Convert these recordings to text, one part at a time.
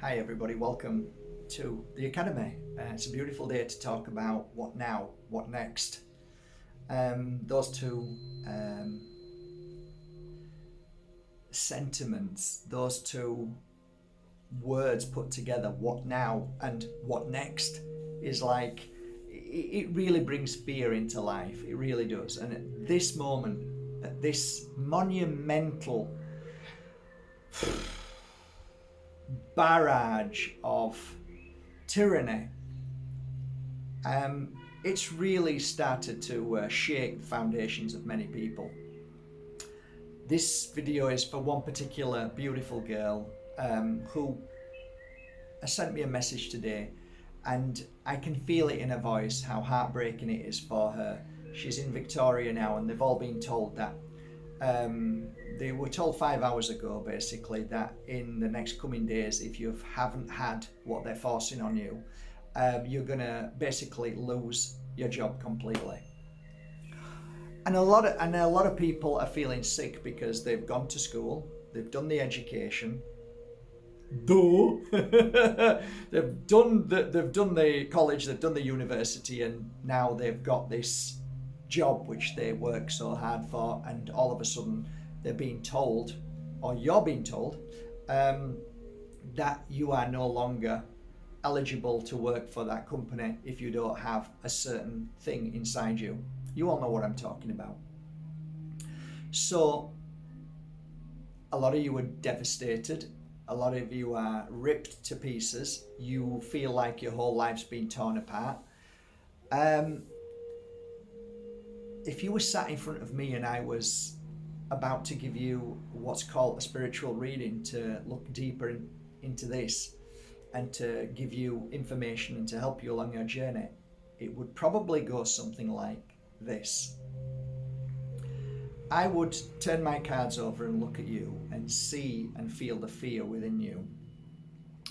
Hi everybody, welcome to the Academy. It's a beautiful day to talk about what now, what next. Those two sentiments, those two words put together, what now and what next, is like, it really brings fear into life. It really does. And at this moment, at this monumental barrage of tyranny, it's really started to shake the foundations of many people. This video is for one particular beautiful girl who has sent me a message today, and I can feel it in her voice how heartbreaking it is for her. She's in Victoria now, and they've all been told that they were told 5 hours ago basically that in the next coming days, if you haven't had what they're forcing on you, you're gonna basically lose your job completely. And a lot of people are feeling sick because they've gone to school, they've done the education, they've done the college, they've done the university, and now they've got this job which they work so hard for, and all of a sudden they're being told, or you're being told, that you are no longer eligible to work for that company if you don't have a certain thing inside you. You all know what I'm talking about. So a lot of you are devastated. A lot of you are ripped to pieces. You feel like your whole life's been torn apart. If you were sat in front of me and I was about to give you what's called a spiritual reading to look deeper into this and to give you information and to help you along your journey, it would probably go something like this. I would turn my cards over and look at you and see and feel the fear within you.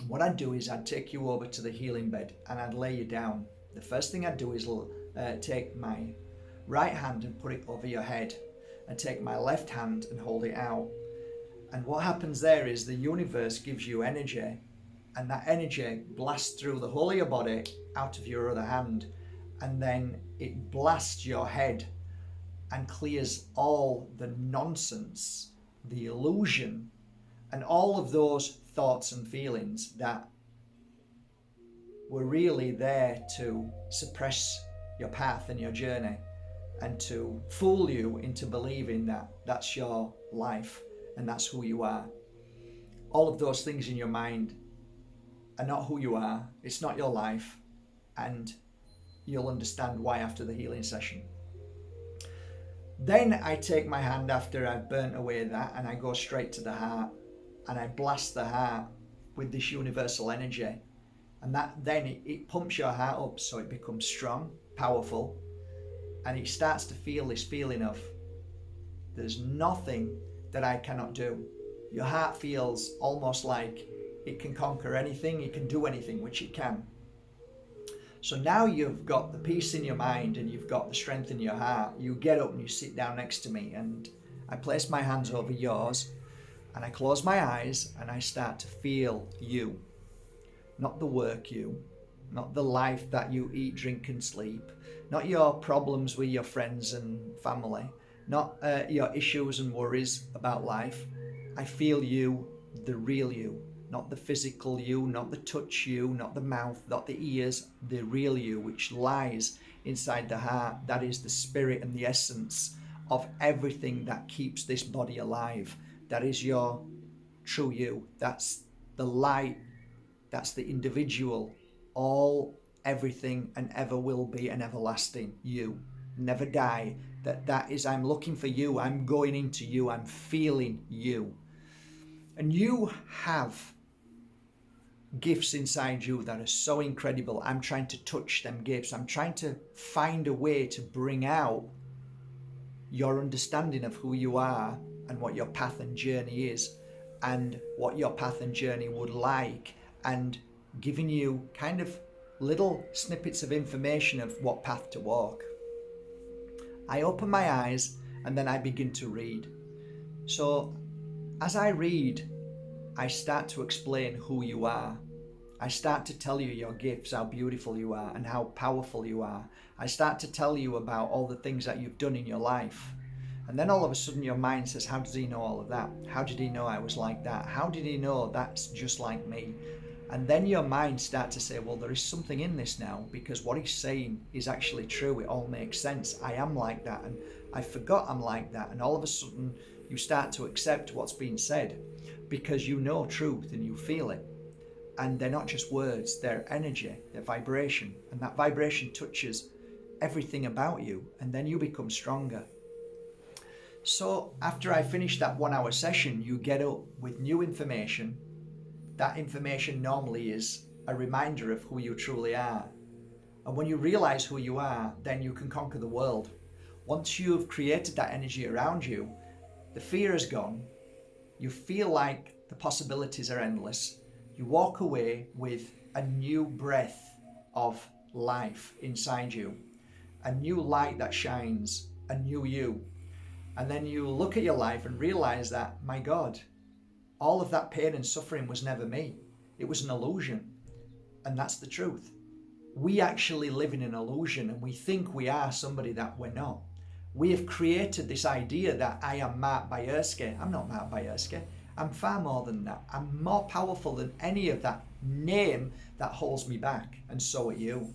What I'd do is I'd take you over to the healing bed and I'd lay you down. The first thing I'd do is take my right hand and put it over your head, and take my left hand and hold it out. And what happens there is the universe gives you energy, and that energy blasts through the whole of your body out of your other hand, and then it blasts your head and clears all the nonsense, the illusion, and all of those thoughts and feelings that were really there to suppress your path and your journey, and to fool you into believing that that's your life and that's who you are. All of those things in your mind are not who you are. It's not your life, and you'll understand why after the healing session. Then I take my hand after I've burnt away that, and I go straight to the heart, and I blast the heart with this universal energy, and that then it pumps your heart up so it becomes strong, powerful, and it starts to feel this feeling of there's nothing that I cannot do. Your heart feels almost like it can conquer anything, it can do anything, which it can. So now you've got the peace in your mind and you've got the strength in your heart. You get up and you sit down next to me, and I place my hands over yours and I close my eyes and I start to feel you. Not the work you, not the life that you eat, drink and sleep, not your problems with your friends and family, not your issues and worries about life. I feel you, the real you, not the physical you, not the touch you, not the mouth, not the ears, the real you, which lies inside the heart. That is the spirit and the essence of everything that keeps this body alive. That is your true you. That's the light. That's the individual. All, everything, and ever will be an everlasting you. Never die. That is, I'm looking for you. I'm going into you. I'm feeling you. And you have gifts inside you that are so incredible. I'm trying to touch them gifts. I'm trying to find a way to bring out your understanding of who you are and what your path and journey is, and what your path and journey would like, and giving you kind of little snippets of information of what path to walk. I open my eyes and then I begin to read. So as I read, I start to explain who you are. I start to tell you your gifts, how beautiful you are and how powerful you are. I start to tell you about all the things that you've done in your life. And then all of a sudden your mind says, how does he know all of that? How did he know I was like that? How did he know that's just like me? And then your mind starts to say, well, there is something in this now, because what he's saying is actually true. It all makes sense. I am like that, and I forgot I'm like that. And all of a sudden you start to accept what's being said, because you know truth and you feel it. And they're not just words, they're energy, they're vibration. And that vibration touches everything about you, and then you become stronger. So after I finish that 1 hour session, you get up with new information. That information normally is a reminder of who you truly are. And when you realize who you are, then you can conquer the world. Once you've created that energy around you, the fear is gone. You feel like the possibilities are endless. You walk away with a new breath of life inside you, a new light that shines, a new you. And then you look at your life and realize that, my God, all of that pain and suffering was never me. It was an illusion. And that's the truth. We actually live in an illusion, and we think we are somebody that we're not. We have created this idea that I am Mark Bajerski. I'm not Mark Bajerski. I'm far more than that. I'm more powerful than any of that name that holds me back. And so are you.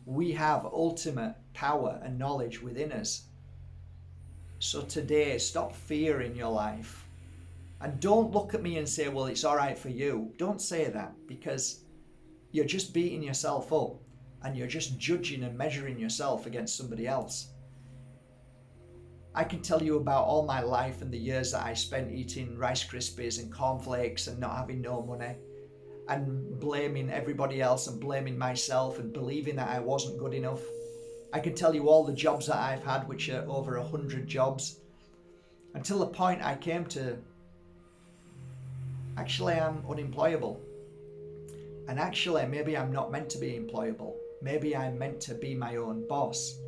We have ultimate power and knowledge within us. So today, stop fearing your life. And don't look at me and say, well, it's all right for you. Don't say that, because you're just beating yourself up and you're just judging and measuring yourself against somebody else. I can tell you about all my life and the years that I spent eating Rice Krispies and cornflakes and not having no money, and blaming everybody else and blaming myself and believing that I wasn't good enough. I can tell you all the jobs that I've had, which are over 100 jobs, until the point I came to, actually I'm unemployable. And actually maybe I'm not meant to be employable. Maybe I'm meant to be my own boss.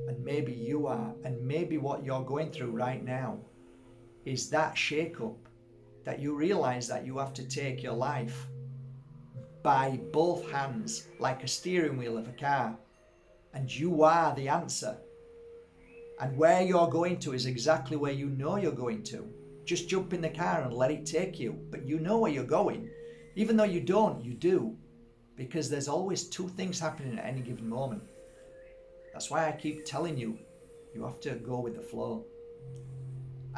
And maybe you are. And maybe what you're going through right now is that shake-up, that you realize that you have to take your life by both hands like a steering wheel of a car. And you are the answer. And where you're going to is exactly where you know you're going to. Just jump in the car and let it take you. But you know where you're going. Even though you don't, you do. Because there's always two things happening at any given moment. That's why I keep telling you, you have to go with the flow.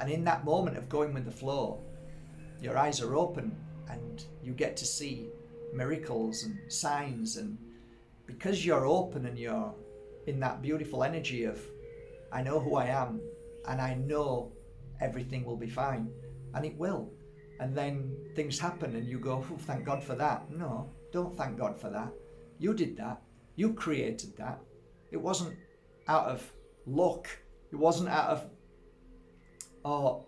And in that moment of going with the flow, your eyes are open and you get to see miracles and signs. And because you're open and you're in that beautiful energy of, I know who I am and I know everything will be fine, and it will. And then things happen and you go, oh, thank God for that. No, don't thank God for that. You did that. You created that. It wasn't out of luck. It wasn't out of, all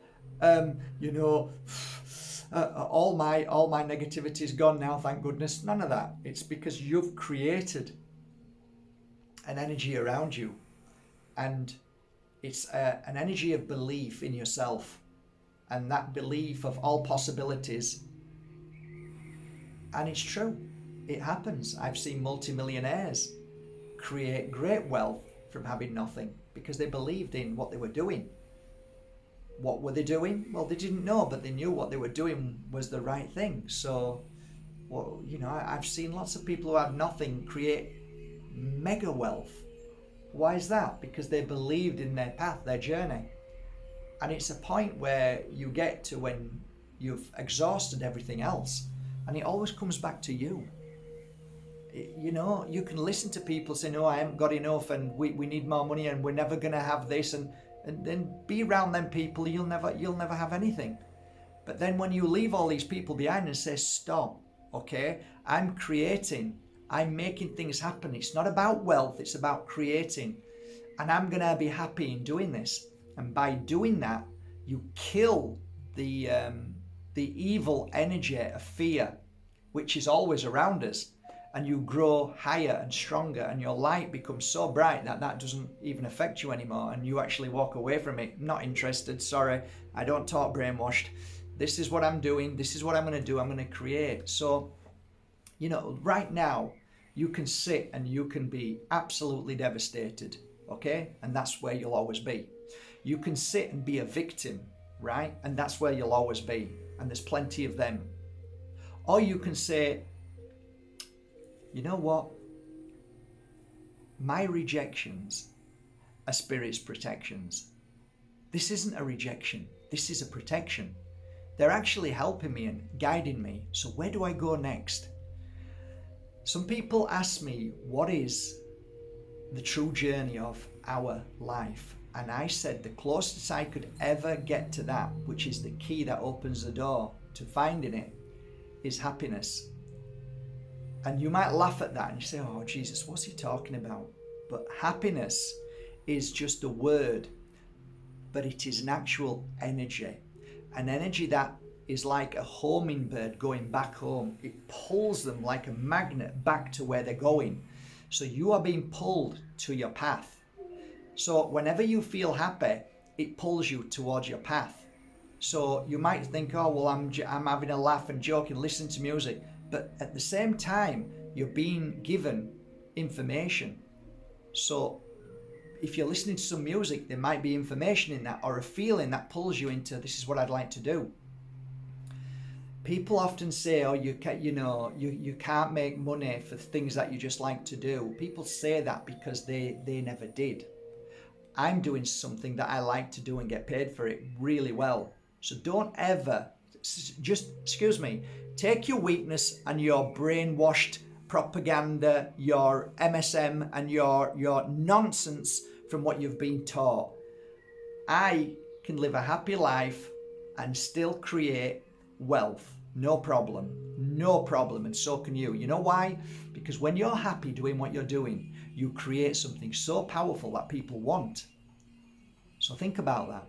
my negativity is gone now, thank goodness. None of that. It's because you've created an energy around you, and it's an energy of belief in yourself, and that belief of all possibilities. And it's true. It happens. I've seen multimillionaires create great wealth from having nothing because they believed in what they were doing. What were they doing? Well, they didn't know, but they knew what they were doing was the right thing. So, well, I've seen lots of people who have nothing create mega wealth. Why is that? Because they believed in their path, their journey. And it's a point where you get to when you've exhausted everything else, and it always comes back to you. You can listen to people say, no, I haven't got enough and we need more money and we're never going to have this, and then be around them people, you'll never have anything. But then when you leave all these people behind and say, stop, okay, I'm making things happen. It's not about wealth, it's about creating. And I'm going to be happy in doing this. And by doing that, you kill the evil energy of fear, which is always around us. And you grow higher and stronger, and your light becomes so bright that doesn't even affect you anymore, and you actually walk away from it. Not interested, sorry, I don't talk brainwashed. This is what I'm doing. This is what I'm going to do. I'm going to create. So, you know, right now, you can sit and you can be absolutely devastated, okay? And that's where you'll always be. You can sit and be a victim, right? And that's where you'll always be. And there's plenty of them. Or you can say, you know what? My rejections are Spirit's protections. This isn't a rejection. This is a protection. They're actually helping me and guiding me. So where do I go next? Some people ask me, what is the true journey of our life? And I said the closest I could ever get to that, which is the key that opens the door to finding it, is happiness. And you might laugh at that and you say, oh, Jesus, what's he talking about? But happiness is just a word, but it is an actual energy. An energy that is like a homing bird going back home. It pulls them like a magnet back to where they're going. So you are being pulled to your path. So whenever you feel happy, it pulls you towards your path. So you might think, oh, well, I'm having a laugh and joking, listen to music. But at the same time, you're being given information. So if you're listening to some music, there might be information in that or a feeling that pulls you into, this is what I'd like to do. People often say, oh, you can't make money for things that you just like to do. People say that because they never did. I'm doing something that I like to do and get paid for it really well. So don't ever, take your weakness and your brainwashed propaganda, your MSM and your nonsense from what you've been taught. I can live a happy life and still create wealth. No problem, and so can you. You know why? Because when you're happy doing what you're doing, you create something so powerful that people want. So think about that.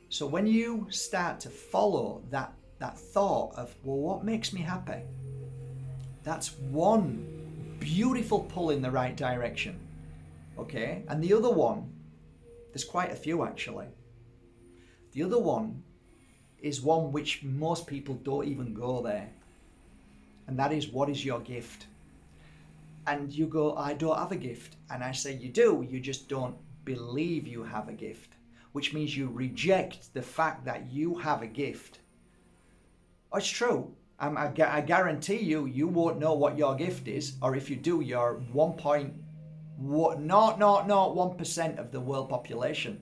So when you start to follow that thought of, well, what makes me happy? That's one beautiful pull in the right direction. Okay? And the other one, there's quite a few actually. The other one is one which most people don't even go there. And that is, what is your gift? And you go, I don't have a gift. And I say, you do, you just don't believe you have a gift, which means you reject the fact that you have a gift. Oh, it's true. I guarantee you won't know what your gift is, or if you do, you're 1% of the world population.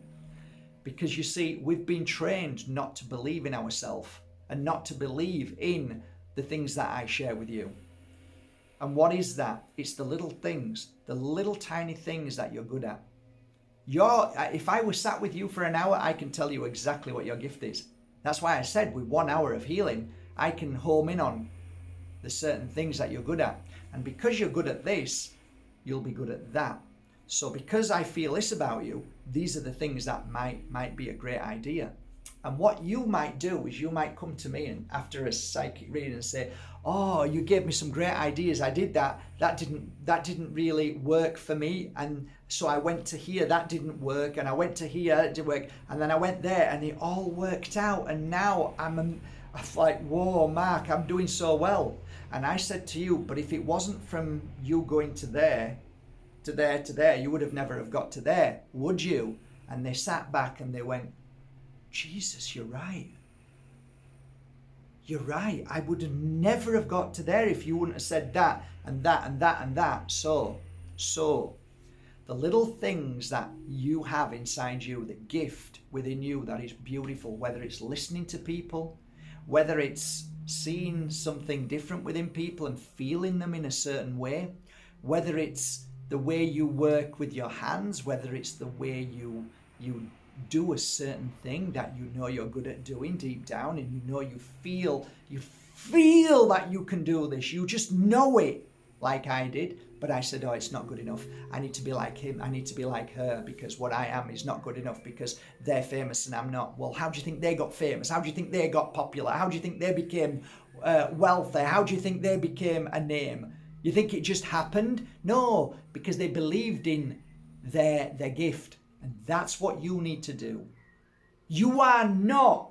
Because you see, we've been trained not to believe in ourselves and not to believe in the things that I share with you. And what is that? It's the little things, the little tiny things that you're good at. If I was sat with you for an hour, I can tell you exactly what your gift is. That's why I said with 1 hour of healing, I can home in on the certain things that you're good at. And because you're good at this, you'll be good at that. So because I feel this about you, these are the things that might be a great idea. And what you might do is you might come to me and after a psychic reading and say, oh, you gave me some great ideas. I did that. That didn't really work for me. And so I went to here, that didn't work. And I went to here, it didn't work. And then I went there and it all worked out. And now I'm like, whoa, Mark, I'm doing so well. And I said to you, but if it wasn't from you going to there, to there, you would have never have got to there, would you? And they sat back and they went, Jesus, you're right. You're right. I would have never have got to there if you wouldn't have said that and that and that and that. So the little things that you have inside you, the gift within you that is beautiful, whether it's listening to people, whether it's seeing something different within people and feeling them in a certain way, whether it's the way you work with your hands, whether it's the way you do a certain thing that you know you're good at doing deep down, and you know you feel that you can do this. You just know it, like I did. But I said, oh, it's not good enough. I need to be like him. I need to be like her, because what I am is not good enough because they're famous and I'm not. Well, how do you think they got famous? How do you think they got popular? How do you think they became wealthy? How do you think they became a name? You think it just happened? No, because they believed in their gift. And that's what you need to do. You are not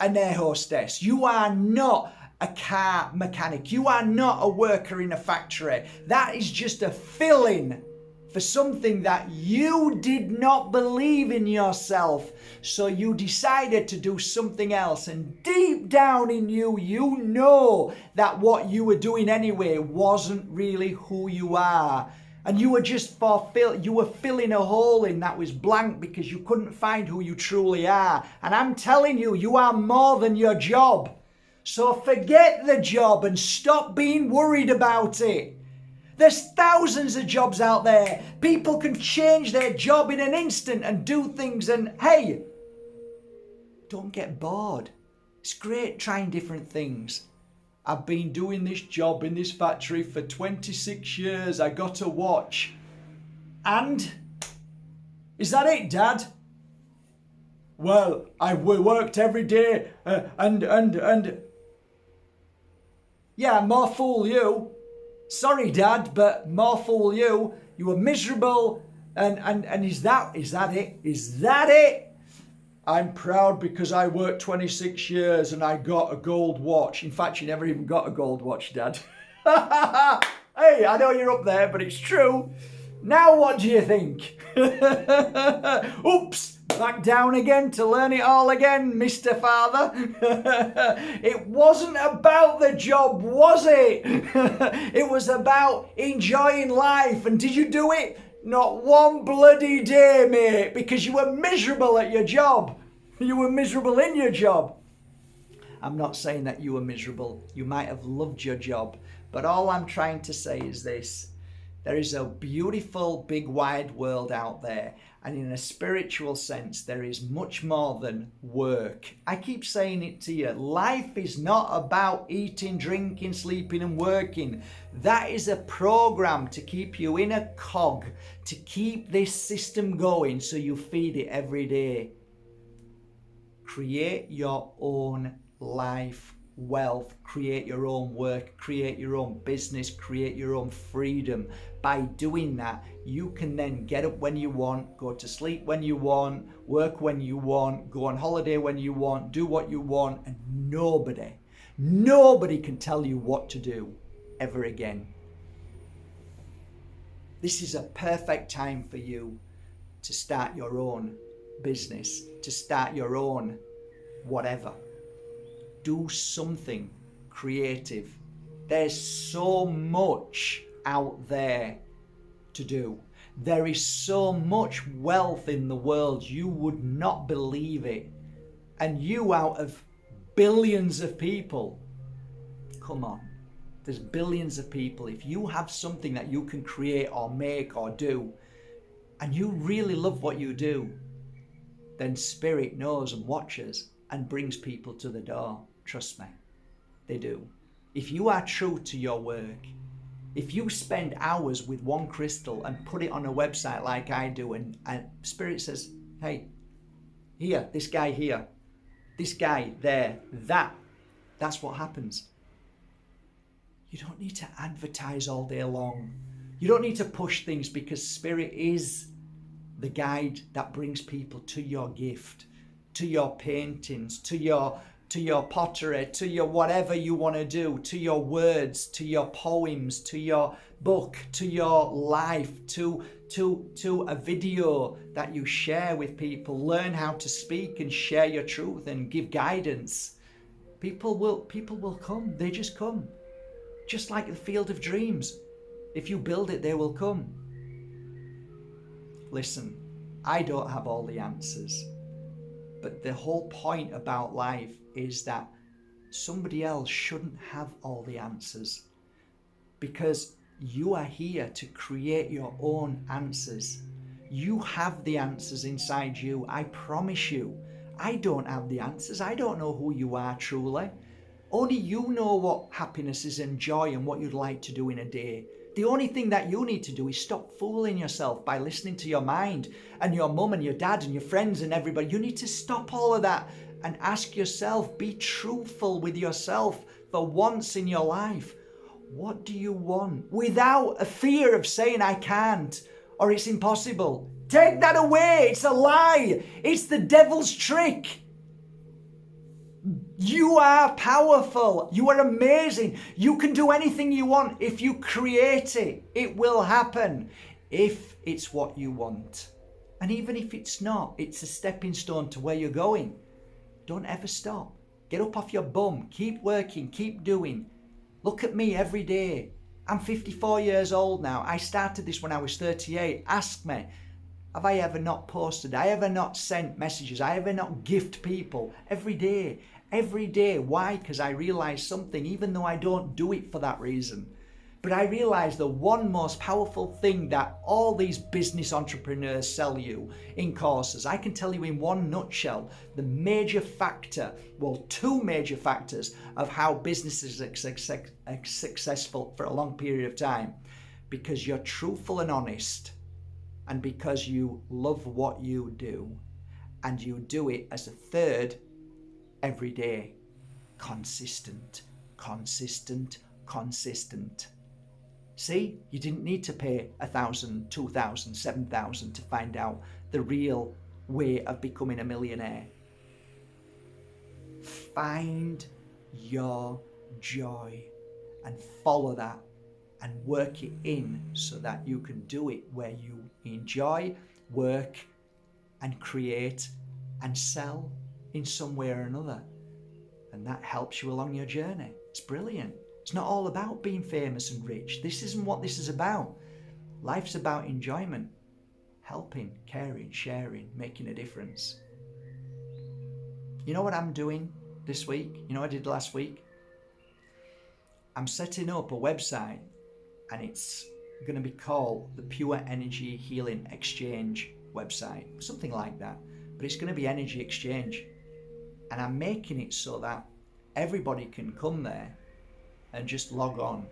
an air hostess. You are not a car mechanic. You are not a worker in a factory. That is just a fill-in for something that you did not believe in yourself. So you decided to do something else. And deep down in you, you know that what you were doing anyway wasn't really who you are. And you were just you were filling a hole in that was blank because you couldn't find who you truly are. And I'm telling you, you are more than your job. So forget the job and stop being worried about it. There's thousands of jobs out there. People can change their job in an instant and do things. And hey, don't get bored. It's great trying different things. I've been doing this job in this factory for 26 years. I got a watch. And? Is that it, Dad? Well, I worked every day and... Yeah, more fool you. Sorry, Dad, but more fool you. You were miserable and is that it? Is that it? I'm proud because I worked 26 years and I got a gold watch. In fact, you never even got a gold watch, Dad. Hey, I know you're up there, but it's true. Now what do you think? Oops, back down again to learn it all again, Mr. Father. It wasn't about the job, was it? It was about enjoying life. And did you do it? Not one bloody day, mate, because you were miserable at your job. You were miserable in your job. I'm not saying that you were miserable. You might have loved your job. But all I'm trying to say is this. There is a beautiful, big, wide world out there. And in a spiritual sense, there is much more than work. I keep saying it to you. Life is not about eating, drinking, sleeping and working. That is a program to keep you in a cog, to keep this system going so you feed it every day. Create your own life wealth, create your own work, create your own business, create your own freedom. By doing that, you can then get up when you want, go to sleep when you want, work when you want, go on holiday when you want, do what you want, and nobody can tell you what to do ever again. This is a perfect time for you to start your own business, to start your own whatever. Do something creative. There's so much out there to do. There is so much wealth in the world, you would not believe it. And you, out of billions of people, come on, there's billions of people. If you have something that you can create or make or do, and you really love what you do, then Spirit knows and watches and brings people to the door. Trust me, they do. If you are true to your work, if you spend hours with one crystal and put it on a website like I do, and Spirit says, hey, here, this guy here, this guy there, that's what happens. You don't need to advertise all day long. You don't need to push things, because Spirit is the guide that brings people to your gift, to your paintings, to your pottery, to your whatever you want to do, to your words, to your poems, to your book, to your life, to a video that you share with people. Learn how to speak and share your truth and give guidance. People will come. They just come. Just like the field of dreams. If you build it, they will come. Listen, I don't have all the answers. But the whole point about life is that somebody else shouldn't have all the answers, because you are here to create your own answers. You have the answers inside you. I promise you. I don't have the answers. I don't know who you are truly. Only you know what happiness is and joy and what you'd like to do in a day. The only thing that you need to do is stop fooling yourself by listening to your mind and your mum and your dad and your friends and everybody. You need to stop all of that and ask yourself, be truthful with yourself for once in your life. What do you want? Without a fear of saying I can't or it's impossible. Take that away. It's a lie. It's the devil's trick. You are powerful. You are amazing. You can do anything you want. If you create it, it will happen. If it's what you want. And even if it's not, it's a stepping stone to where you're going. Don't ever stop. Get up off your bum. Keep working. Keep doing. Look at me every day. I'm 54 years old now. I started this when I was 38. Ask me, have I ever not posted? I ever not sent messages? I ever not gift people? Every day. Every day. Why? Because I realize something, even though I don't do it for that reason. But I realize the one most powerful thing that all these business entrepreneurs sell you in courses, I can tell you in one nutshell, the major factor, well, two major factors of how businesses are successful for a long period of time. Because you're truthful and honest, and because you love what you do, and you do it as a third every day. Consistent, consistent, consistent. See, you didn't need to pay 1,000, 2,000, 7,000 to find out the real way of becoming a millionaire. Find your joy and follow that and work it in so that you can do it where you enjoy, work and create and sell in some way or another. And that helps you along your journey. It's brilliant. It's not all about being famous and rich. This isn't what this is about. Life's about enjoyment, helping, caring, sharing, making a difference. You know what I'm doing this week? You know what I did last week? I'm setting up a website, and it's going to be called the Pure Energy Healing Exchange website, something like that. But it's going to be energy exchange. And I'm making it so that everybody can come there and just log on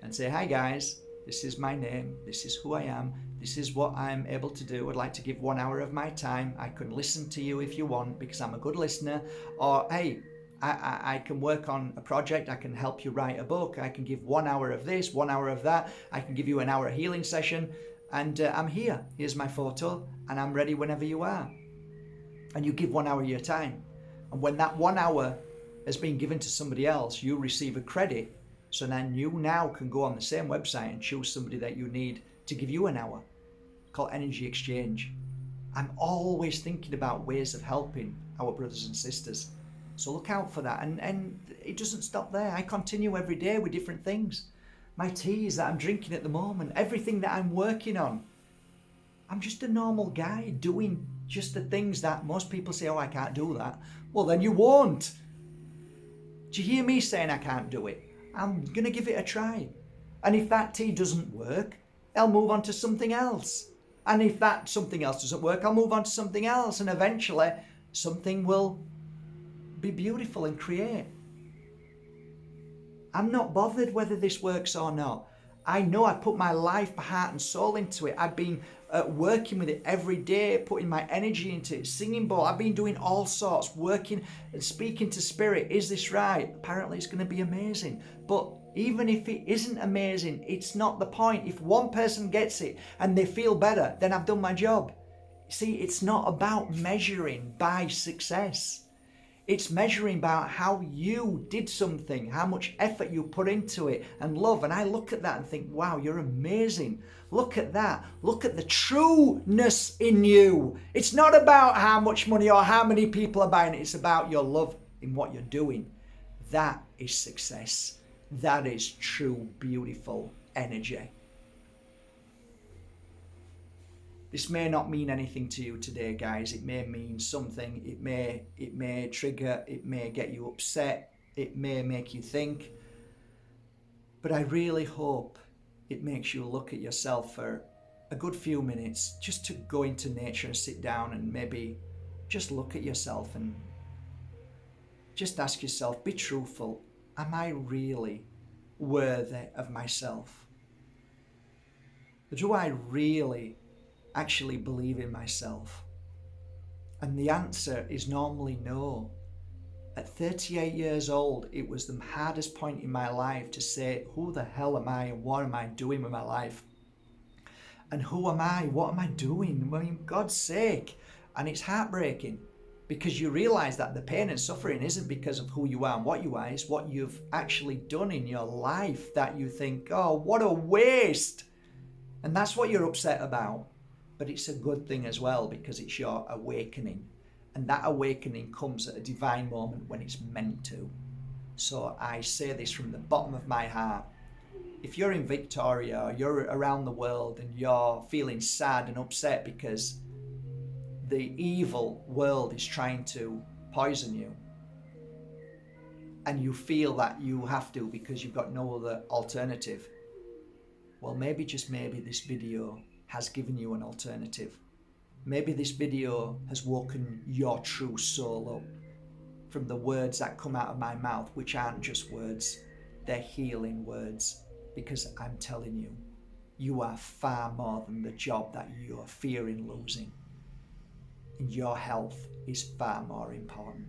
and say, hi guys, this is my name, this is who I am, this is what I'm able to do. I'd like to give 1 hour of my time. I can listen to you if you want because I'm a good listener. Or hey, I can work on a project, I can help you write a book, I can give 1 hour of this, 1 hour of that, I can give you an hour healing session, and I'm here. Here's my photo, and I'm ready whenever you are. And you give 1 hour of your time. And when that 1 hour has been given to somebody else, you receive a credit. So then you now can go on the same website and choose somebody that you need to give you an hour. Called Energy Exchange. I'm always thinking about ways of helping our brothers and sisters. So look out for that. And it doesn't stop there. I continue every day with different things. My teas that I'm drinking at the moment, everything that I'm working on. I'm just a normal guy doing just the things that most people say, oh, I can't do that. Well, then you won't. Do you hear me saying I can't do it? I'm going to give it a try. And if that tea doesn't work, I'll move on to something else. And if that something else doesn't work, I'll move on to something else. And eventually something will be beautiful and create. I'm not bothered whether this works or not. I know I put my life, my heart and soul into it. I've been working with it every day, putting my energy into it, singing bowl. I've been doing all sorts, working and speaking to spirit. Is this right? Apparently it's going to be amazing. But even if it isn't amazing, it's not the point. If one person gets it and they feel better, then I've done my job. See, it's not about measuring by success. It's measuring about how you did something, how much effort you put into it and love. And I look at that and think, wow, you're amazing. Look at that. Look at the trueness in you. It's not about how much money or how many people are buying it. It's about your love in what you're doing. That is success. That is true, beautiful energy. This may not mean anything to you today, guys. It may mean something. It may trigger. It may get you upset. It may make you think. But I really hope it makes you look at yourself for a good few minutes, just to go into nature and sit down and maybe just look at yourself and just ask yourself, be truthful. Am I really worthy of myself? Do I really actually believe in myself? And the answer is normally no. At 38 years old, it was the hardest point in my life to say, who the hell am I and what am I doing with my life? And who am I? What am I doing? I mean, God's sake. And it's heartbreaking. because you realize that the pain and suffering isn't because of who you are and what you are, it's what you've actually done in your life that you think, oh, what a waste. And that's what you're upset about. But it's a good thing as well, because it's your awakening. And that awakening comes at a divine moment when it's meant to. So I say this from the bottom of my heart. If you're in Victoria or you're around the world and you're feeling sad and upset because the evil world is trying to poison you, and you feel that you have to because you've got no other alternative, well, maybe, just maybe, this video has given you an alternative. Maybe this video has woken your true soul up from the words that come out of my mouth, which aren't just words, they're healing words. Because I'm telling you, you are far more than the job that you're fearing losing. And your health is far more important.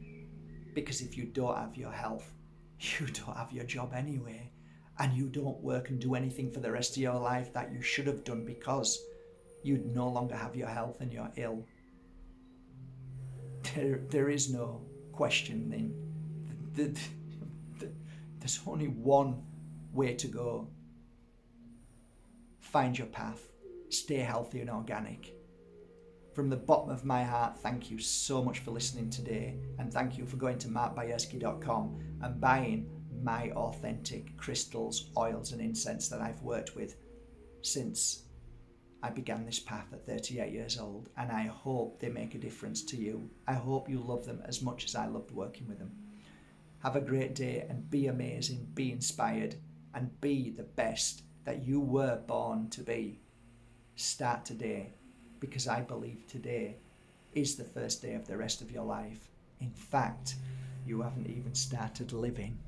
Because if you don't have your health, you don't have your job anyway. And you don't work and do anything for the rest of your life that you should have done, because you no longer have your health and you're ill. There is no questioning. There's only one way to go. Find your path. Stay healthy and organic. From the bottom of my heart, thank you so much for listening today, and thank you for going to markbajerski.com and buying my authentic crystals, oils and incense that I've worked with since I began this path at 38 years old, and I hope they make a difference to you. I hope you love them as much as I loved working with them. Have a great day and be amazing, be inspired, and be the best that you were born to be. Start today, because I believe today is the first day of the rest of your life. In fact, you haven't even started living.